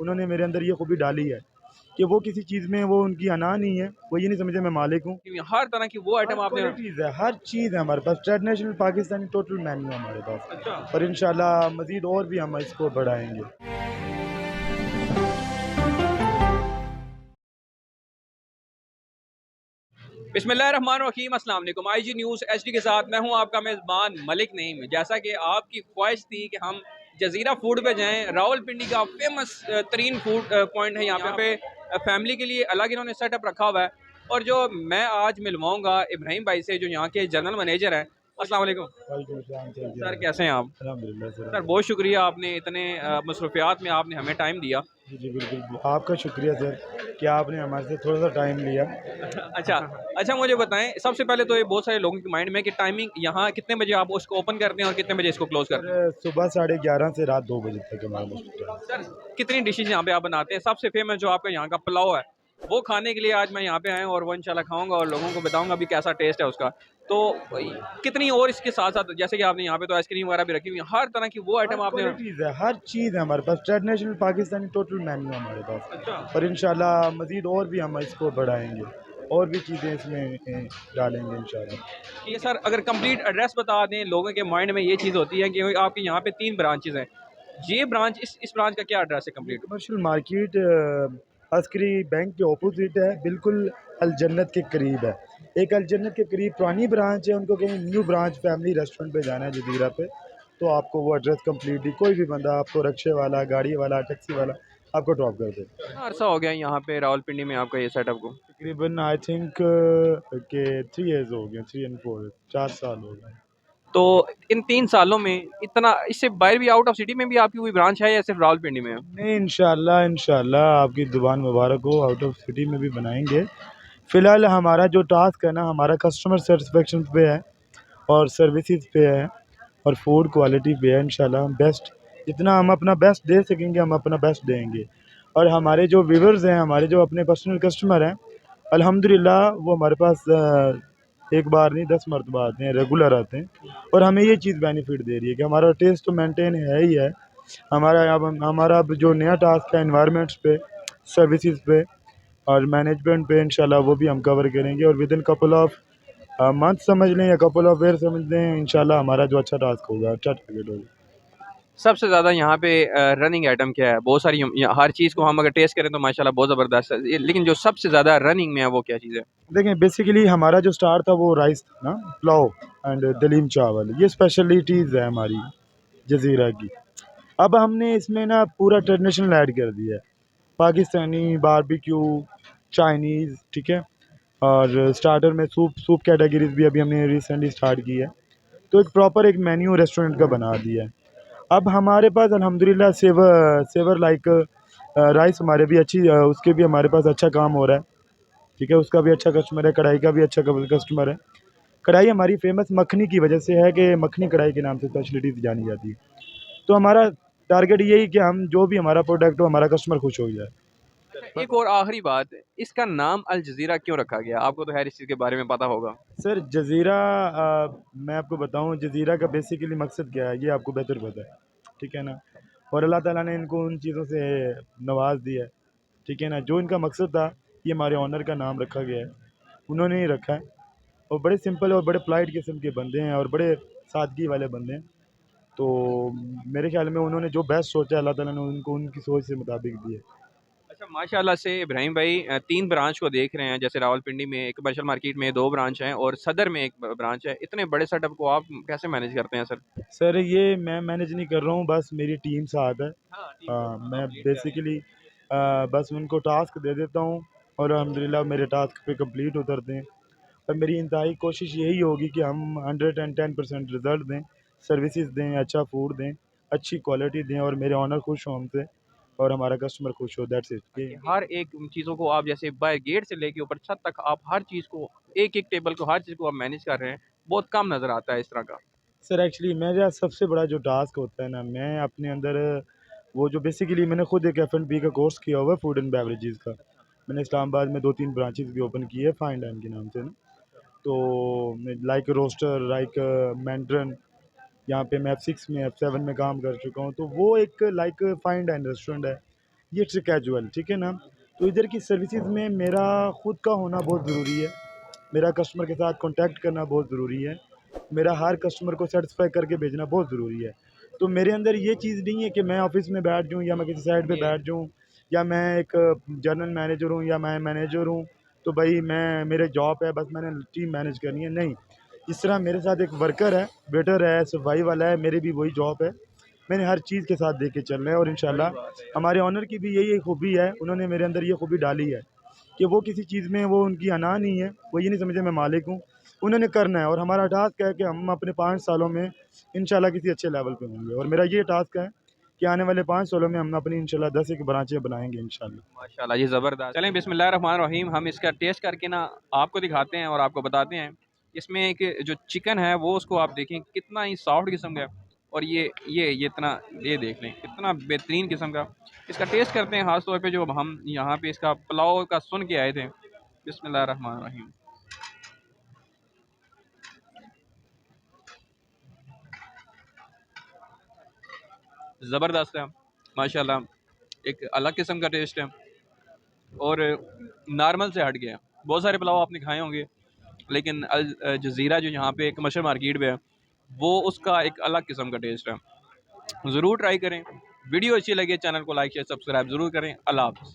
उन्होंने मेरे अंदर ये खूबी डाली है कि वो किसी चीज़ में वो उनकी अना नहीं है, वो ये नहीं समझते मैं मालिक हूँ। हर तरह की वो हर आइटम आपने। क्वालिटीज़ है, हर चीज़ है हमारे पास, ट्रेडिशनल पाकिस्तानी टोटल मेन्यू है हमारे अच्छा। पास और इंशाल्लाह मज़ीद और भी हम इसको बढ़ाएँगे। बिस्मिल्लाहिर्रहमानिर्रहीम, अस्सलाम वालेकुम। आईजी न्यूज़ एचडी के साथ मैं हूं आपका मेज़बान मलिक नईम। जैसा कि आपकी ख्वाहिश थी कि हम जज़ीरा फूड पे जाएं, रावलपिंडी का फेमस तरीन फूड पॉइंट है यहाँ पे फैमिली के लिए अलग इन्होंने सेटअप रखा हुआ है। और जो मैं आज मिलवाऊंगा इब्राहिम भाई से, जो यहाँ के जनरल मैनेजर हैं। अस्सलाम वालेकुम वालेकुम अस्सलाम सर, सर, कैसे हैं आप? अल्हम्दुलिल्लाह सर। सर, बहुत शुक्रिया, आपने इतने मसरूफियात में आपने हमें टाइम दिया। जी, जी, बिल्कुल, आपका शुक्रिया सर कि आपने हमारे से थोड़ा-सा टाइम लिया। अच्छा। अच्छा, मुझे बताएं, सबसे पहले तो ये बहुत सारे लोगों के माइंड में कि टाइमिंग यहाँ कितने बजे आप उसको ओपन करते हैं और कितने बजे इसको क्लोज करते हैं? सर सुबह 11:30 से रात 2 बजे तक हमारा मुश्किल है। सर, कितनी डिशेज यहाँ पे आप बनाते हैं? सबसे फेमस जो आपका यहाँ का पुलाव है, वो खाने के लिए आज मैं यहाँ पे आया हूँ और वो इंशाल्लाह खाऊंगा और लोगों को बताऊंगा भी कैसा टेस्ट है उसका। तो कितनी और इसके साथ साथ, जैसे कि आपने यहाँ पे तो आइसक्रीम वगैरह भी रखी हुई है, हर तरह की वो हर आइटम आपने। क्वालिटीज़ है, हर चीज़ है हमारे पास, ट्रेडिशनल पाकिस्तानी टोटल मेन्यू है हमारे अच्छा। पास और इंशाल्लाह मज़ीद और भी हम इसको बढ़ाएँगे और भी चीज़ें इसमें डालेंगे इंशाल्लाह। ये सर, अगर कंप्लीट एड्रेस बता दें, लोगों के माइंड में ये चीज़ होती है कि आपके यहाँ पे 3 ब्रांचेज़ हैं। ये ब्रांच, इस ब्रांच का क्या एड्रेस है ये complete? Commercial market Askari bank के ऑपोजिट है, बिल्कुल अल जन्नत के करीब है। एक अल जन्नत के करीब पुरानी ब्रांच है, उनको कहीं न्यू ब्रांच फैमिली रेस्टोरेंट पे जाना है जज़ीरा पे, तो आपको वो एड्रेस कंप्लीटली कोई भी बंदा आपको रिक्शे वाला, गाड़ी वाला, टैक्सी वाला आपको ड्रॉप कर देगा। कितना अरसा हो गया यहाँ पे रावलपिंडी में आपका ये सेटअप को? तकरीबन आई थिंक के 3 इयर्स हो गए, 3 एंड 4 4 साल हो गए। तो इन 3 सालों में इतना, इससे बाहर भी, आउट ऑफ सिटी में भी आपकी कोई ब्रांच है या सिर्फ रावलपिंडी में है? नहीं, इंशाल्लाह इंशाल्लाह आपकी दुकान मुबारक हो, आउट ऑफ सिटी में भी बनाएँगे। फ़िलहाल हमारा जो टास्क है ना, हमारा कस्टमर सैटिस्फैक्शन पे है और सर्विसेज पे है और फूड क्वालिटी पे है। इंशाल्लाह हम बेस्ट, जितना हम अपना बेस्ट दे सकेंगे हम अपना बेस्ट देंगे और हमारे जो व्यूअर्स हैं, हमारे जो अपने पर्सनल कस्टमर हैं, अल्हम्दुलिल्लाह वो हमारे पास एक बार नहीं 10 मरतबा आते हैं, रेगुलर आते हैं और हमें ये चीज़ बेनिफिट दे रही है कि हमारा टेस्ट तो मेंटेन है ही है। हमारा अब जो नया टास्क है एनवायरनमेंट्स पे, सर्विसेज पे और मैनेजमेंट पे, इंशाल्लाह वो भी हम कवर करेंगे और विदिन कपल ऑफ मंथ समझ लें या कपल ऑफ ईयर समझ लें, इंशाल्लाह हमारा जो अच्छा टास्क होगा, अच्छा टारगेट होगा। सबसे ज़्यादा यहाँ पे रनिंग आइटम क्या है? बहुत सारी हर चीज़ को हम अगर टेस्ट करें तो माशाल्लाह बहुत ज़बरदस्त है, लेकिन जो सबसे ज़्यादा रनिंग में है वो क्या चीज़ है? देखें, बेसिकली हमारा जो स्टार्ट था वो राइस था ना, पुलाव एंड दलीम चावल, ये स्पेशलिटीज़ है हमारी जज़ीरा की। अब हमने इसमें ना पूरा ट्रेडिशनल ऐड कर दिया है, पाकिस्तानी, बारबेक्यू, चाइनीज़, ठीक है? और स्टार्टर में सूप सूप कैटेगरीज़ भी अभी हमने रिसेंटली स्टार्ट की है। तो एक प्रॉपर एक मेन्यू रेस्टोरेंट का बना दिया है। अब हमारे पास अल्हम्दुलिल्लाह सेवर सेवर लाइक राइस हमारे भी अच्छी उसके भी हमारे पास अच्छा काम हो रहा है, ठीक है? उसका भी अच्छा कस्टमर है, कढ़ाई का भी अच्छा कस्टमर है। कढ़ाई हमारी फ़ेमस मखनी की वजह से है कि मखनी कढ़ाई के नाम से स्पेशलिटीज़ जानी जाती है। तो हमारा टारगेट यही कि हम जो भी हमारा प्रोडक्ट हो, हमारा कस्टमर खुश हो जाए। अच्छा, एक और आखिरी बात, इसका नाम अल जज़ीरा क्यों रखा गया? आपको तो खैर इस चीज़ के बारे में पता होगा। सर जज़ीरा मैं आपको बताऊँ जज़ीरा का बेसिकली मकसद क्या है, ये आपको बेहतर पता है, ठीक है ना? और अल्लाह ताला ने इनको उन चीज़ों से नवाज़ दिया है, ठीक है ना? जो इनका मकसद था, ये हमारे ओनर का नाम रखा गया है, उन्होंने ही रखा है और बड़े सिंपल और बड़े पोलाइट किस्म के बंदे हैं और बड़े सादगी वाले बंदे हैं। तो मेरे ख़्याल में उन्होंने जो बेस्ट सोचा अल्लाह ताला ने उनको उनकी सोच के मुताबिक दिया है। अच्छा, माशाल्लाह से इब्राहिम भाई 3 ब्रांच को देख रहे हैं, जैसे रावलपिंडी में एक, कमर्शियल मार्केट में 2 ब्रांच हैं और सदर में एक ब्रांच है। इतने बड़े सेटअप को आप कैसे मैनेज करते हैं सर? सर ये मैं मैनेज नहीं कर रहा हूँ, बस मेरी टीम साथ है। हाँ, टीम को मैं कंप्लीट कर रही है। बेसिकली बस उनको टास्क दे देता हूँ और अल्हम्दुलिल्लाह मेरे टास्क पे कंप्लीट उतरते हैं और मेरी इंतहाई कोशिश यही होगी कि हम 110% रिज़ल्ट दें, सर्विसेज दें, अच्छा फूड दें, अच्छी क्वालिटी दें और मेरे ओनर खुश हों हमसे और हमारा कस्टमर खुश हो, दैट्स इट। कि हर एक चीज़ों को आप, जैसे बाहर गेट से लेके ऊपर छत तक, आप हर चीज़ को, एक-एक टेबल को, हर चीज़ को आप मैनेज कर रहे हैं। बहुत कम नज़र आता है इस तरह का। सर एक्चुअली मेरा सबसे बड़ा जो टास्क होता है ना, मैं अपने अंदर वो जो बेसिकली मैंने खुद एक एफ&बी का कोर्स किया हुआ है फूड एंड बेवरेजेस का। मैंने इस्लामाबाद में 2-3 ब्रांचेस भी ओपन की है फाइन डाइन के नाम से ना। तो लाइक रोस्टर, लाइक मैंड्रन, यहाँ पे मैं F6 में F7 में काम कर चुका हूँ। तो वो एक लाइक फाइन डाइन रेस्टोरेंट है ये ट्रिक कैजुअल, ठीक है ना। तो इधर की सर्विसेज में मेरा खुद का होना बहुत ज़रूरी है, मेरा कस्टमर के साथ कांटेक्ट करना बहुत ज़रूरी है, मेरा हर कस्टमर को सेटिस्फाई करके भेजना बहुत ज़रूरी है। तो मेरे अंदर ये चीज़ नहीं है कि मैं ऑफ़िस में बैठ जाऊँ या मैं किसी साइड पे जी। बैठ जाऊँ या मैं एक जनरल मैनेजर हूँ या मैं मैनेजर हूँ, तो भई मैं मेरे जॉब है बस मैंने टीम मैनेज करनी है, नहीं। जिस तरह मेरे साथ एक वर्कर है, वेटर है, सफाई वाला है, मेरी भी वही जॉब है। मैंने हर चीज़ के साथ देके चलना है और बड़ी इंशाल्लाह बात है यार। हमारे ओनर की भी यही एक खूबी है, उन्होंने मेरे अंदर ये खूबी डाली है कि वो किसी चीज़ में वो उनकी अना नहीं है, वो ये नहीं समझते मैं मालिक हूँ, उन्होंने करना है और हमारा टास्क है कि हम अपने 5 सालों में इंशाल्लाह किसी अच्छे लेवल पे होंगे और मेरा ये टास्क है कि आने वाले 5 सालों में हम अपनी इंशाल्लाह 10 एक ब्रांचें बनाएँगे इंशाल्लाह। माशाल्लाह जी, ज़बरदस्त। चलें बिस्मिल्लाहिर्रहमानिर्रहीम, हम इसका टेस्ट करके ना आपको दिखाते हैं और आपको बताते हैं। इसमें एक जो चिकन है वो उसको आप देखें कितना ही सॉफ्ट किस्म का है, और ये इतना, ये देख लें कितना बेहतरीन किस्म का। इसका टेस्ट करते हैं, ख़ास तौर पे जो हम यहाँ पे इसका पुलाव का सुन के आए थे। बिस्मिल्लाहिर्रहमानिर्रहीम। ज़बरदस्त है माशाल्लाह, एक अलग किस्म का टेस्ट है और नॉर्मल से हट गया। बहुत सारे पुलाव आपने खाए होंगे, लेकिन जज़ीरा जो यहाँ पे कमर्शियल मार्केट में है, वो उसका एक अलग किस्म का टेस्ट है। ज़रूर ट्राई करें। वीडियो अच्छी लगे चैनल को लाइक शेयर सब्सक्राइब ज़रूर करें। अल्लाह हाफ़िज़।